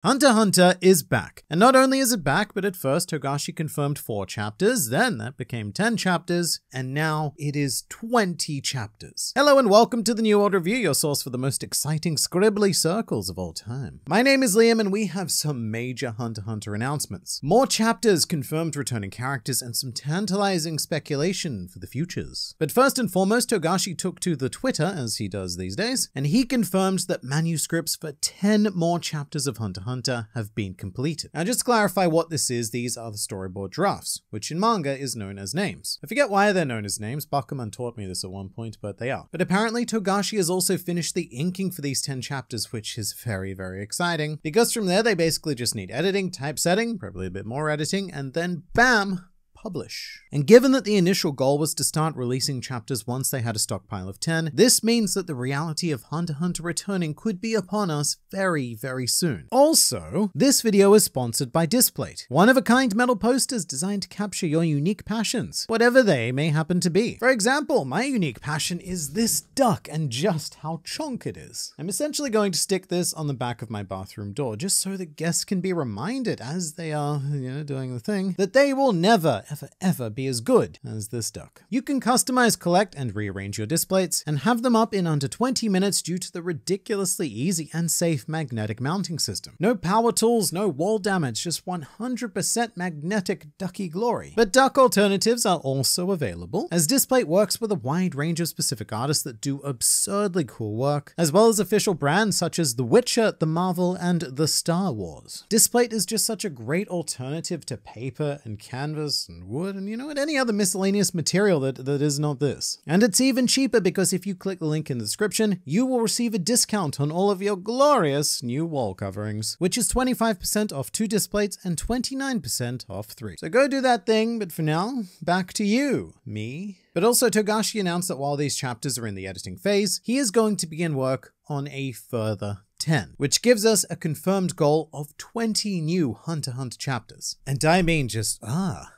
Hunter x Hunter is back. And not only is it back, but at first Togashi confirmed 4 chapters, then that became 10 chapters, and now it is 20 chapters. Hello and welcome to the New World Review, your source for the most exciting scribbly circles of all time. My name is Liam and we have some major Hunter x Hunter announcements. More chapters, confirmed returning characters, and some tantalizing speculation for the futures. But first and foremost, Togashi took to the Twitter, as he does these days, and he confirmed that manuscripts for 10 more chapters of Hunter x Hunter have been completed. Now just to clarify what this is, these are the storyboard drafts, which in manga is known as names. I forget why they're known as names, Bakuman taught me this at one point, but they are. But apparently Togashi has also finished the inking for these 10 chapters, which is very, very exciting, because from there they basically just need editing, typesetting, probably a bit more editing, and then bam! Publish. And given that the initial goal was to start releasing chapters once they had a stockpile of 10, this means that the reality of Hunter x Hunter returning could be upon us very, very soon. Also, this video is sponsored by Displate, one-of-a-kind metal posters designed to capture your unique passions, whatever they may happen to be. For example, my unique passion is this duck and just how chonk it is. I'm essentially going to stick this on the back of my bathroom door just so that guests can be reminded as they are, doing the thing, that they will never ever be as good as this duck. You can customize, collect, and rearrange your displays and have them up in under 20 minutes due to the ridiculously easy and safe magnetic mounting system. No power tools, no wall damage, just 100% magnetic ducky glory. But duck alternatives are also available, as Displate works with a wide range of specific artists that do absurdly cool work, as well as official brands such as The Witcher, The Marvel, and The Star Wars. Displate is just such a great alternative to paper and canvas and wood and any other miscellaneous material that is not this. And it's even cheaper because if you click the link in the description, you will receive a discount on all of your glorious new wall coverings, which is 25% off 2 displays and 29% off 3. So go do that thing, but for now, back to you, me. But also Togashi announced that while these chapters are in the editing phase, he is going to begin work on a further 10, which gives us a confirmed goal of 20 new Hunter x Hunter chapters. And I mean just,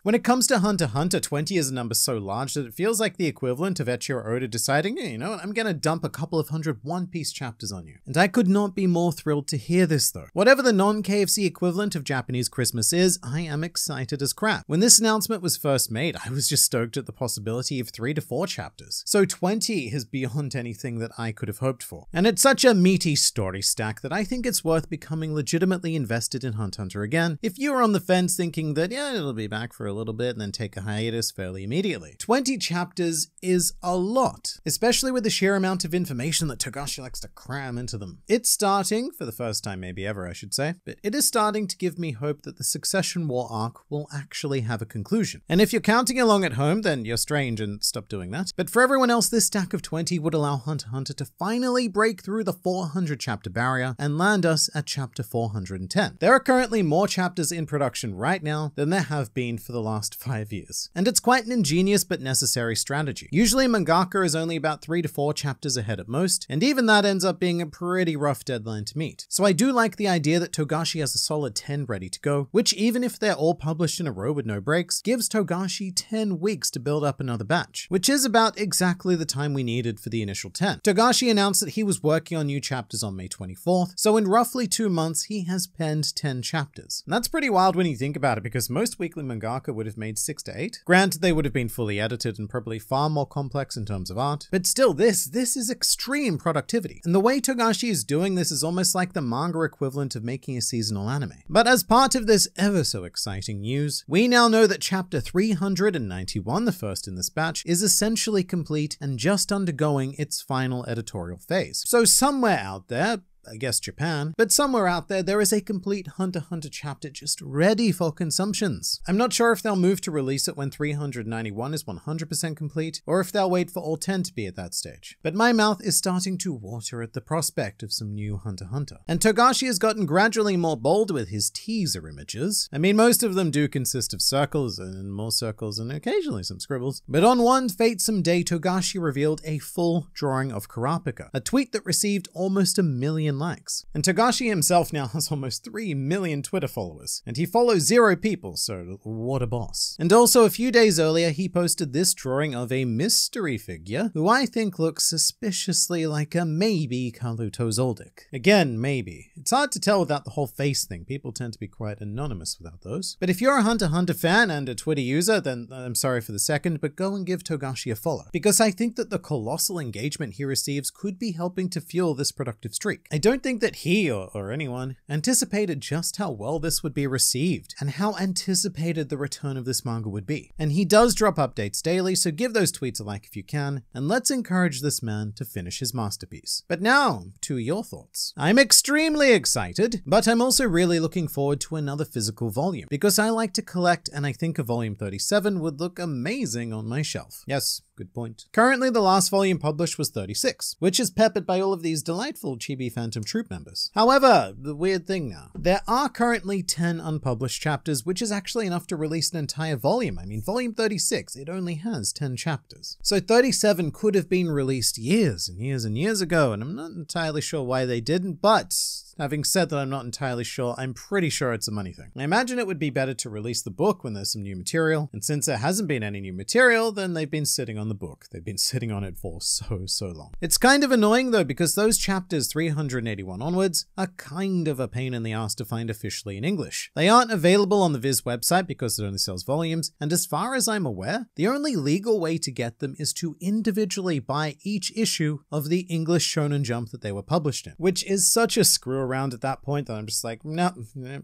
When it comes to Hunter x Hunter, 20 is a number so large that it feels like the equivalent of Eiichiro Oda deciding, hey, you know what, I'm gonna dump a couple of 100 One Piece chapters on you. And I could not be more thrilled to hear this though. Whatever the non-KFC equivalent of Japanese Christmas is, I am excited as crap. When this announcement was first made, I was just stoked at the possibility of 3 to 4 chapters. So 20 is beyond anything that I could have hoped for. And it's such a meaty story stack that I think it's worth becoming legitimately invested in Hunter x Hunter again if you're on the fence thinking that, yeah, it'll be back for a little bit and then take a hiatus fairly immediately. 20 chapters is a lot, especially with the sheer amount of information that Togashi likes to cram into them. It's starting, for the first time maybe ever I should say, but it is starting to give me hope that the Succession War arc will actually have a conclusion. And if you're counting along at home, then you're strange and stop doing that. But for everyone else, this stack of 20 would allow Hunter x Hunter to finally break through the 400 chapter barrier and land us at chapter 410. There are currently more chapters in production right now than there have been for the last 5 years. And it's quite an ingenious but necessary strategy. Usually mangaka is only about 3 to 4 chapters ahead at most, and even that ends up being a pretty rough deadline to meet. So I do like the idea that Togashi has a solid 10 ready to go, which even if they're all published in a row with no breaks, gives Togashi 10 weeks to build up another batch, which is about exactly the time we needed for the initial 10. Togashi announced that he was working on new chapters on May 24th, so in roughly 2 months, he has penned 10 chapters. And that's pretty wild when you think about it, because most weekly mangaka would have made 6 to 8. Granted, they would have been fully edited and probably far more complex in terms of art, but still this is extreme productivity. And the way Togashi is doing this is almost like the manga equivalent of making a seasonal anime. But as part of this ever so exciting news, we now know that chapter 391, the first in this batch, is essentially complete and just undergoing its final editorial phase. So somewhere out there, I guess Japan, but somewhere out there is a complete Hunter x Hunter chapter just ready for consumptions. I'm not sure if they'll move to release it when 391 is 100% complete, or if they'll wait for all 10 to be at that stage. But my mouth is starting to water at the prospect of some new Hunter x Hunter. And Togashi has gotten gradually more bold with his teaser images. I mean, most of them do consist of circles and more circles and occasionally some scribbles. But on one fatesome day, Togashi revealed a full drawing of Kurapika, a tweet that received almost 1 million million likes. And Togashi himself now has almost 3 million Twitter followers, and he follows 0 people, so what a boss. And also a few days earlier, he posted this drawing of a mystery figure, who I think looks suspiciously like a maybe Kaluto Zoldyck. Again, maybe. It's hard to tell without the whole face thing. People tend to be quite anonymous without those. But if you're a Hunter x Hunter fan and a Twitter user, then I'm sorry for the second, but go and give Togashi a follow. Because I think that the colossal engagement he receives could be helping to fuel this productive streak. I don't think that he or anyone anticipated just how well this would be received and how anticipated the return of this manga would be. And he does drop updates daily, so give those tweets a like if you can, and let's encourage this man to finish his masterpiece. But now, to your thoughts. I'm extremely excited, but I'm also really looking forward to another physical volume, because I like to collect and I think a volume 37 would look amazing on my shelf. Yes, good point. Currently, the last volume published was 36, which is peppered by all of these delightful Chibi Phantom Troop members. However, the weird thing now, there are currently 10 unpublished chapters, which is actually enough to release an entire volume. I mean, volume 36, it only has 10 chapters. So 37 could have been released years and years and years ago, and I'm not entirely sure why they didn't, but having said that I'm not entirely sure, I'm pretty sure it's a money thing. I imagine it would be better to release the book when there's some new material, and since there hasn't been any new material, then they've been sitting on the book. They've been sitting on it for so long. It's kind of annoying though, because those chapters 381 onwards are kind of a pain in the ass to find officially in English. They aren't available on the Viz website because it only sells volumes, and as far as I'm aware, the only legal way to get them is to individually buy each issue of the English Shonen Jump that they were published in, which is such a screw around at that point that I'm just like, no,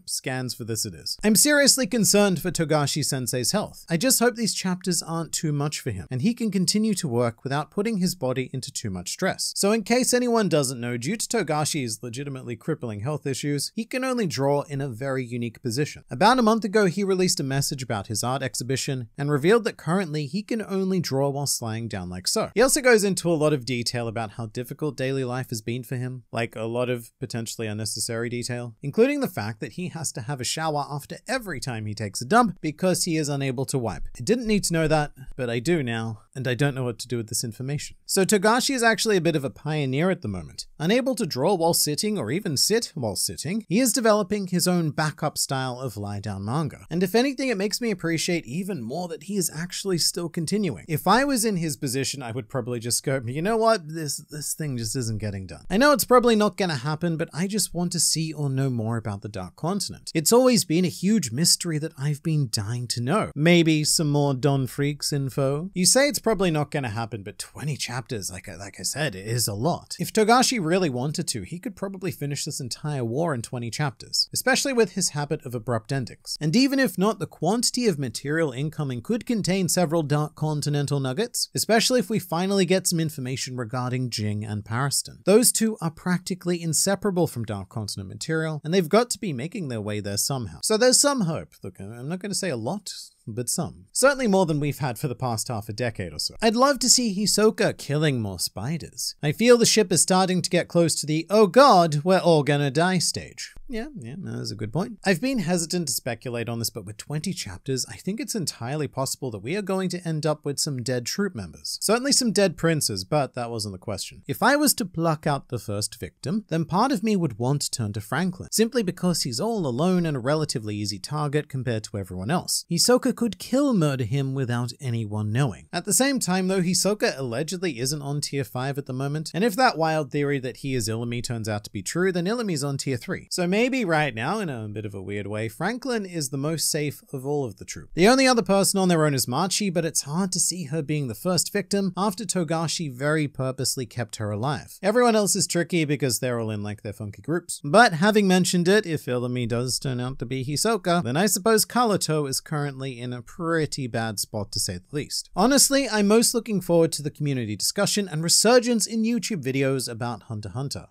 scans for this it is. I'm seriously concerned for Togashi Sensei's health. I just hope these chapters aren't too much for him, and he can continue to work without putting his body into too much stress. So in case anyone doesn't know, due to Togashi's legitimately crippling health issues, he can only draw in a very unique position. About a month ago, he released a message about his art exhibition and revealed that currently he can only draw while lying down like so. He also goes into a lot of detail about how difficult daily life has been for him, like a lot of potentially unnecessary detail, including the fact that he has to have a shower after every time he takes a dump because he is unable to wipe. I didn't need to know that, but I do now, and I don't know what to do with this information. So Togashi is actually a bit of a pioneer at the moment. Unable to draw while sitting or even sit while sitting, he is developing his own backup style of lie-down manga. And if anything, it makes me appreciate even more that he is actually still continuing. If I was in his position, I would probably just go, you know what, this thing just isn't getting done. I know it's probably not gonna happen, but I just want to see or know more about the Dark Continent. It's always been a huge mystery that I've been dying to know. Maybe some more Don Freaks info? You say it's probably not gonna happen, but 20 chapters, like I said, it is a lot. If Togashi really wanted to, he could probably finish this entire war in 20 chapters, especially with his habit of abrupt endings. And even if not, the quantity of material incoming could contain several Dark Continental nuggets, especially if we finally get some information regarding Jing and Pariston. Those two are practically inseparable from Dark Continent material, and they've got to be making their way there somehow. So there's some hope. Look, I'm not going to say a lot, but some. Certainly more than we've had for the past half a decade or so. I'd love to see Hisoka killing more spiders. I feel the ship is starting to get close to the, oh god, we're all gonna die stage. Yeah, that's a good point. I've been hesitant to speculate on this, but with 20 chapters, I think it's entirely possible that we are going to end up with some dead troop members. Certainly some dead princes, but that wasn't the question. If I was to pluck out the first victim, then part of me would want to turn to Franklin, simply because he's all alone and a relatively easy target compared to everyone else. Hisoka could murder him without anyone knowing. At the same time though, Hisoka allegedly isn't on tier 5 at the moment, and if that wild theory that he is Illumi turns out to be true, then Illumi's on tier 3. So maybe right now, in a bit of a weird way, Franklin is the most safe of all of the troop. The only other person on their own is Machi, but it's hard to see her being the first victim after Togashi very purposely kept her alive. Everyone else is tricky because they're all in like their funky groups. But having mentioned it, if Illumi does turn out to be Hisoka, then I suppose Kaluto is currently in a pretty bad spot to say the least. Honestly, I'm most looking forward to the community discussion and resurgence in YouTube videos about Hunter x Hunter.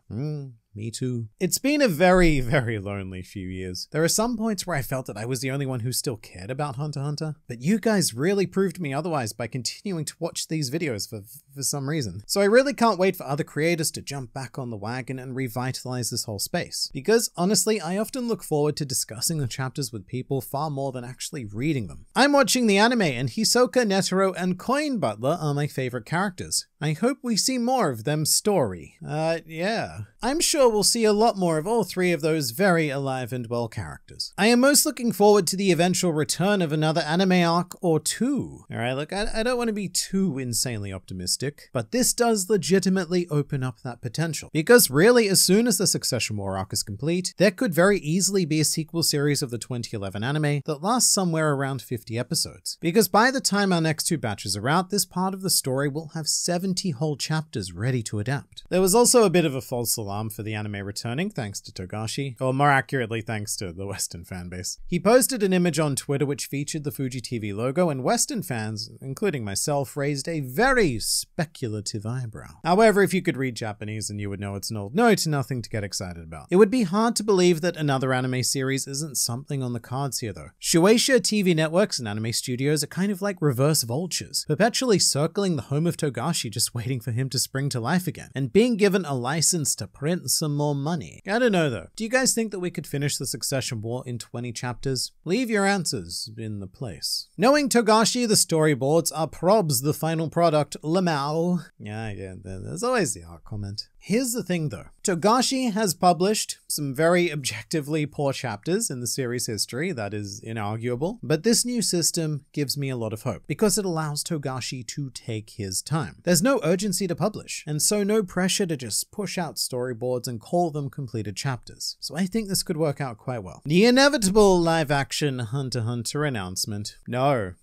Me too. It's been a very, very lonely few years. There are some points where I felt that I was the only one who still cared about Hunter x Hunter, but you guys really proved me otherwise by continuing to watch these videos for some reason. So I really can't wait for other creators to jump back on the wagon and revitalize this whole space. Because honestly, I often look forward to discussing the chapters with people far more than actually reading them. I'm watching the anime and Hisoka, Netero, and Coin Butler are my favorite characters. I hope we see more of them story. Yeah. I'm sure we'll see a lot more of all three of those very alive and well characters. I am most looking forward to the eventual return of another anime arc or two. Alright, look, I don't want to be too insanely optimistic, but this does legitimately open up that potential. Because really, as soon as the Succession War arc is complete, there could very easily be a sequel series of the 2011 anime that lasts somewhere around 50 episodes. Because by the time our next two batches are out, this part of the story will have 70 whole chapters ready to adapt. There was also a bit of a false alarm for the anime returning, thanks to Togashi, or more accurately, thanks to the Western fanbase. He posted an image on Twitter which featured the Fuji TV logo, and Western fans, including myself, raised a very speculative eyebrow. However, if you could read Japanese, then you would know it's an old note, nothing to get excited about. It would be hard to believe that another anime series isn't something on the cards here though. Shueisha TV networks and anime studios are kind of like reverse vultures, perpetually circling the home of Togashi just waiting for him to spring to life again, and being given a license to print some more money. I don't know though. Do you guys think that we could finish the Succession War in 20 chapters? Leave your answers in the place. Knowing Togashi, the storyboards are probs the final product, Lamau. Yeah, there's always the art comment. Here's the thing though. Togashi has published some very objectively poor chapters in the series history, that is inarguable, but this new system gives me a lot of hope because it allows Togashi to take his time. There's no urgency to publish, and so no pressure to just push out storyboards and call them completed chapters. So I think this could work out quite well. The inevitable live-action Hunter x Hunter announcement. No.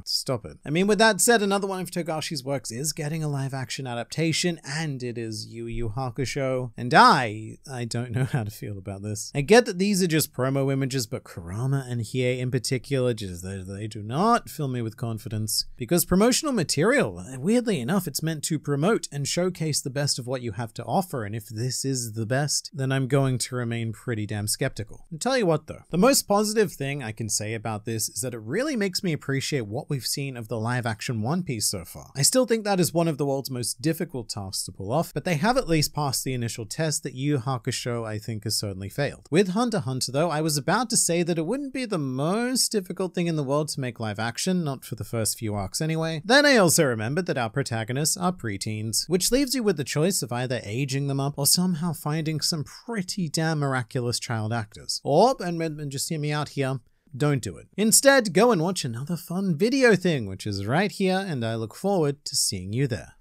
Stop it. I mean, with that said, another one of Togashi's works is getting a live-action adaptation, and it is Yu Yu Hakusho, and I don't know how to feel about this. I get that these are just promo images, but Kurama and Hiei in particular, just they do not fill me with confidence. Because promotional material, weirdly enough, it's meant to promote and showcase the best of what you have to offer, and if this is the best, then I'm going to remain pretty damn skeptical. And tell you what though, the most positive thing I can say about this is that it really makes me appreciate what we've seen of the live-action One Piece so far. I still think that is one of the world's most difficult tasks to pull off, but they have at least passed the initial test that Yu Yu Hakusho I think has certainly failed. With Hunter x Hunter though, I was about to say that it wouldn't be the most difficult thing in the world to make live action, not for the first few arcs anyway. Then I also remembered that our protagonists are preteens, which leaves you with the choice of either aging them up or somehow finding some pretty damn miraculous child actors. Or, and just hear me out here, don't do it. Instead, go and watch another fun video thing, which is right here, and I look forward to seeing you there.